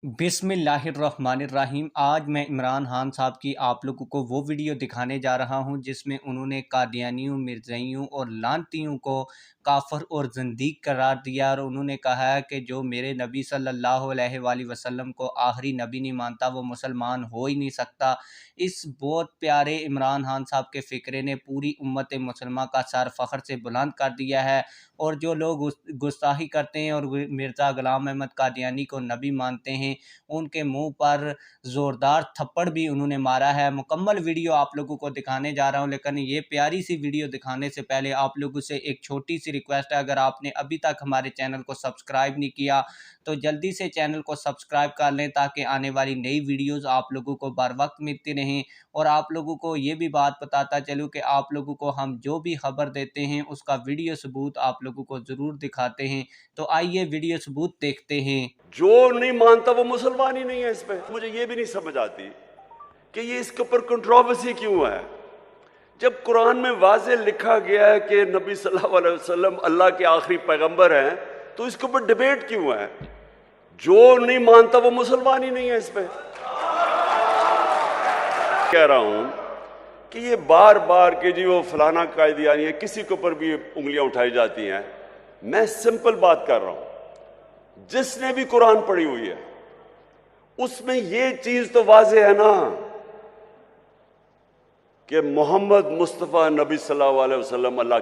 बिस्मिल्लाहिर्रहमानिर्रहीम। आज मैं इमरान खान साहब की आप लोगों को वो वीडियो दिखाने जा रहा हूं जिसमें उन्होंने कादियानियों, मिर्ज़ाइयों और लानतियों को काफ़िर और ज़ंदीक करार दिया और उन्होंने कहा है कि जो मेरे नबी सल्लल्लाहु अलैहि वसल्लम को आखिरी नबी नहीं मानता वो मुसलमान हो ही नहीं सकता। इस बहुत प्यारे इमरान खान साहब के फ़िक्रे ने पूरी उम्मत मुसलमा का सर फ़ख्र से बुलंद कर दिया है। और जो लोग गुस्ताखी करते हैं और मिर्ज़ा ग़ुलाम अहमद कादियानी को नबी मानते हैं, उनके मुंह पर ज़ोरदार थप्पड़ भी उन्होंने मारा है। मुकम्मल वीडियो आप लोगों को दिखाने जा रहा हूं, लेकिन ये प्यारी सी वीडियो दिखाने से पहले आप लोगों से एक छोटी सी रिक्वेस्ट है। अगर आपने अभी तक हमारे चैनल को सब्सक्राइब नहीं किया तो जल्दी से चैनल को सब्सक्राइब कर लें ताकि आने वाली नई वीडियोस आप लोगों को बर वक्त मिलती रहें। और आप लोगों को ये भी बात बताता चलूँ कि आप लोगों को हम जो भी खबर देते हैं उसका वीडियो सबूत आप लोगों को ज़रूर दिखाते हैं। तो आइए वीडियो सबूत देखते हैं। जो नहीं मानता वो मुसलमान ही नहीं है। इस पे मुझे ये भी नहीं समझ आती कि ये इसके ऊपर कंट्रोवर्सी क्यों है, जब कुरान में वाज़े लिखा गया है कि नबी सल्लल्लाहु अलैहि वसल्लम अल्लाह के आखिरी पैगंबर हैं, तो इसके ऊपर डिबेट क्यों है। जो नहीं मानता वो मुसलमान ही नहीं है। इस पे कह रहा हूं कि ये बार बार के जी वो फलाना कायदियानी है, किसी के ऊपर भी उंगलियां उठाई जाती हैं। मैं सिंपल बात कर रहा हूं, जिसने भी कुरान पढ़ी हुई है उसमें ये चीज तो वाज़े है ना कि मोहम्मद मुस्तफ़ा नबी सल्लल्लाहु अलैहि वसल्लम अल्लाह